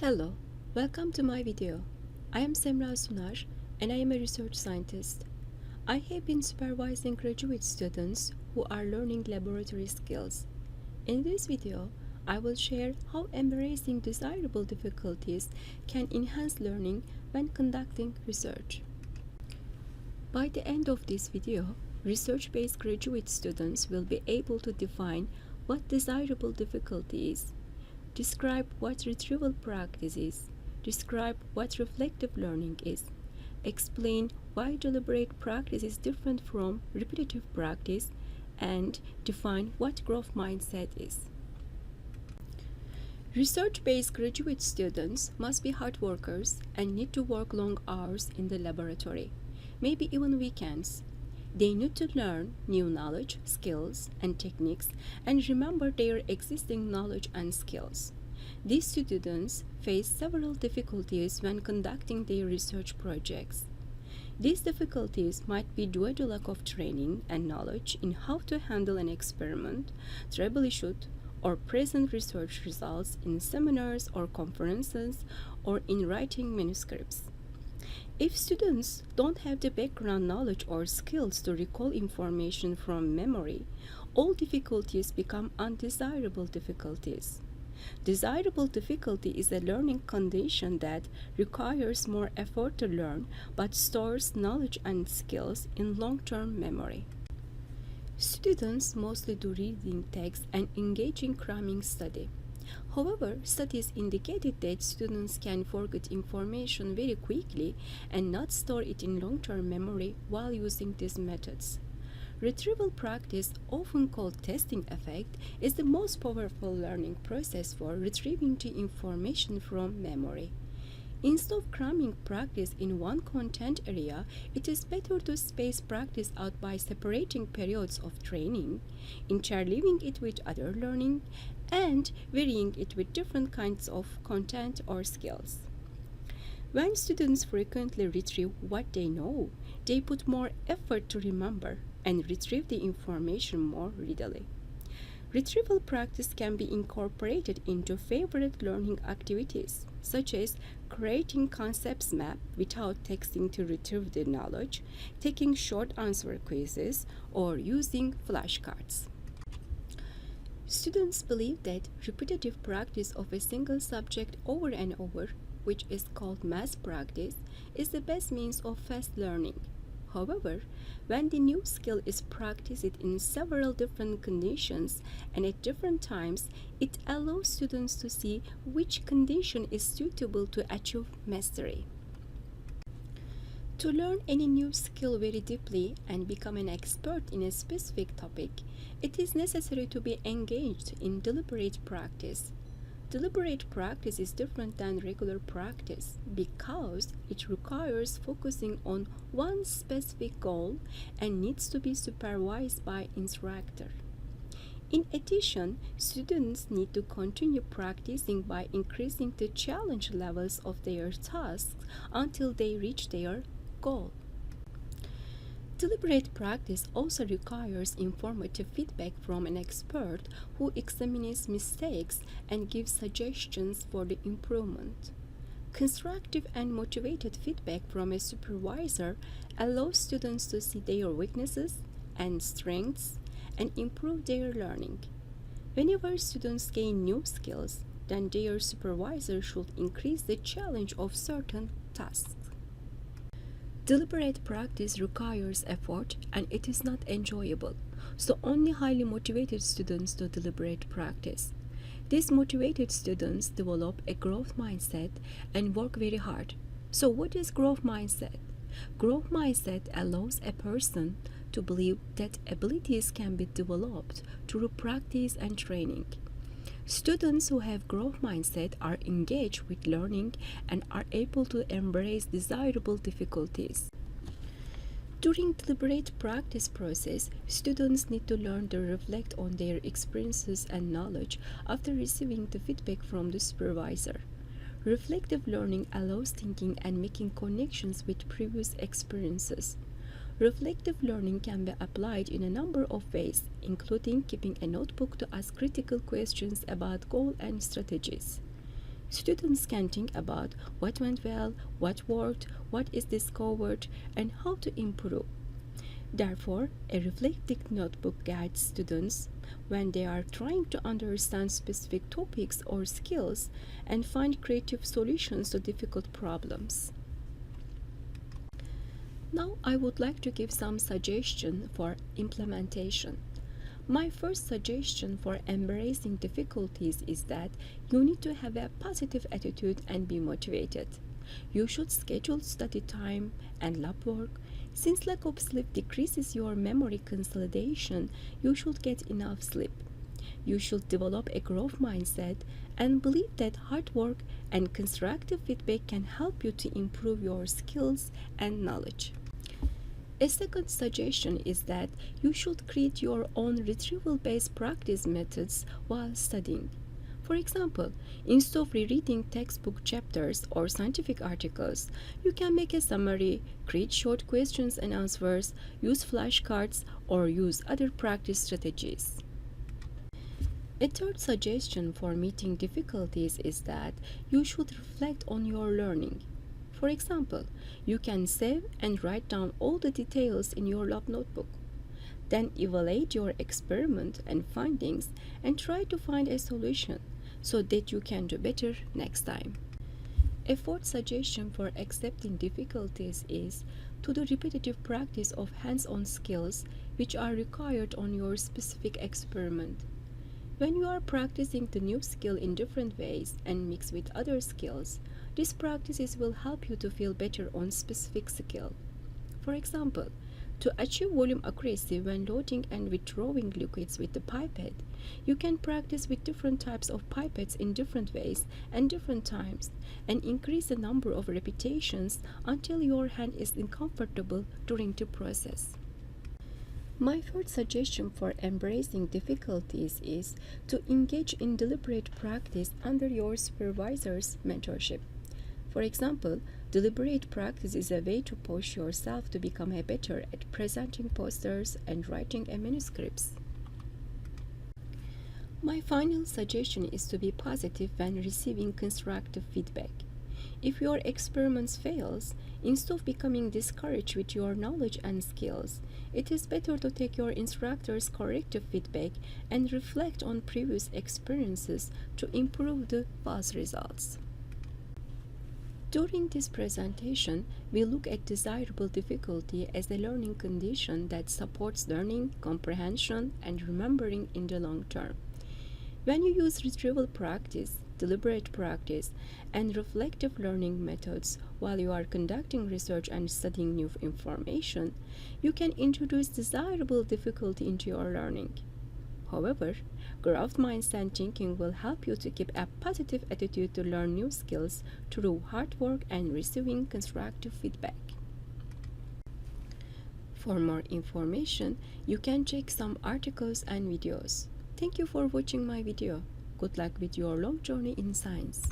Hello, welcome to my video. I am Semra Sunar and I am a research scientist. I have been supervising graduate students who are learning laboratory skills. In this video, I will share how embracing desirable difficulties can enhance learning when conducting research. By the end of this video, research-based graduate students will be able to define what desirable difficulty is, describe what retrieval practice is, describe what reflective learning is, explain why deliberate practice is different from repetitive practice, and define what growth mindset is. Research-based graduate students must be hard workers and need to work long hours in the laboratory, maybe even weekends. They need to learn new knowledge, skills, and techniques and remember their existing knowledge and skills. These students face several difficulties when conducting their research projects. These difficulties might be due to lack of training and knowledge in how to handle an experiment, troubleshoot, or present research results in seminars or conferences, or in writing manuscripts. If students don't have the background knowledge or skills to recall information from memory, all difficulties become undesirable difficulties. Desirable difficulty is a learning condition that requires more effort to learn but stores knowledge and skills in long-term memory. Students mostly do reading text and engage in cramming study. However, studies indicated that students can forget information very quickly and not store it in long-term memory while using these methods. Retrieval practice, often called testing effect, is the most powerful learning process for retrieving the information from memory. Instead of cramming practice in one content area, it is better to space practice out by separating periods of training, interleaving it with other learning, and varying it with different kinds of content or skills. When students frequently retrieve what they know, they put more effort to remember and retrieve the information more readily. Retrieval practice can be incorporated into favorite learning activities, such as creating concepts map without texting to retrieve the knowledge, taking short answer quizzes, or using flashcards. Students believe that repetitive practice of a single subject over and over, which is called mass practice, is the best means of fast learning. However, when the new skill is practiced in several different conditions and at different times, it allows students to see which condition is suitable to achieve mastery. To learn any new skill very deeply and become an expert in a specific topic, it is necessary to be engaged in deliberate practice. Deliberate practice is different than regular practice because it requires focusing on one specific goal and needs to be supervised by instructor. In addition, students need to continue practicing by increasing the challenge levels of their tasks until they reach their goal. Deliberate practice also requires informative feedback from an expert who examines mistakes and gives suggestions for the improvement. Constructive and motivated feedback from a supervisor allows students to see their weaknesses and strengths and improve their learning. Whenever students gain new skills, then their supervisor should increase the challenge of certain tasks. Deliberate practice requires effort and it is not enjoyable, so only highly motivated students do deliberate practice. These motivated students develop a growth mindset and work very hard. So what is growth mindset? Growth mindset allows a person to believe that abilities can be developed through practice and training. Students who have growth mindset are engaged with learning and are able to embrace desirable difficulties. During deliberate practice process, students need to learn to reflect on their experiences and knowledge after receiving the feedback from the supervisor. Reflective learning allows thinking and making connections with previous experiences. Reflective learning can be applied in a number of ways, including keeping a notebook to ask critical questions about goals and strategies. Students can think about what went well, what worked, what is discovered, and how to improve. Therefore, a reflective notebook guides students when they are trying to understand specific topics or skills and find creative solutions to difficult problems. Now, I would like to give some suggestions for implementation. My first suggestion for embracing difficulties is that you need to have a positive attitude and be motivated. You should schedule study time and lab work. Since lack of sleep decreases your memory consolidation, you should get enough sleep. You should develop a growth mindset and believe that hard work and constructive feedback can help you to improve your skills and knowledge. A second suggestion is that you should create your own retrieval-based practice methods while studying. For example, instead of rereading textbook chapters or scientific articles, you can make a summary, create short questions and answers, use flashcards, or use other practice strategies. A third suggestion for meeting difficulties is that you should reflect on your learning. For example, you can save and write down all the details in your lab notebook. Then evaluate your experiment and findings and try to find a solution so that you can do better next time. A fourth suggestion for accepting difficulties is to do repetitive practice of hands-on skills which are required on your specific experiment. When you are practicing the new skill in different ways and mix with other skills, these practices will help you to feel better on specific skill. For example, to achieve volume accuracy when loading and withdrawing liquids with the pipette, you can practice with different types of pipettes in different ways and different times, and increase the number of repetitions until your hand is comfortable during the process. My third suggestion for embracing difficulties is to engage in deliberate practice under your supervisor's mentorship. For example, deliberate practice is a way to push yourself to become better at presenting posters and writing manuscripts. My final suggestion is to be positive when receiving constructive feedback. If your experiments fails, instead of becoming discouraged with your knowledge and skills, it is better to take your instructor's corrective feedback and reflect on previous experiences to improve the past results. During this presentation, we look at desirable difficulty as a learning condition that supports learning, comprehension, and remembering in the long term. When you use retrieval practice, deliberate practice, and reflective learning methods while you are conducting research and studying new information, you can introduce desirable difficulty into your learning. However, growth mindset thinking will help you to keep a positive attitude to learn new skills through hard work and receiving constructive feedback. For more information, you can check some articles and videos. Thank you for watching my video. Good luck with your long journey in science.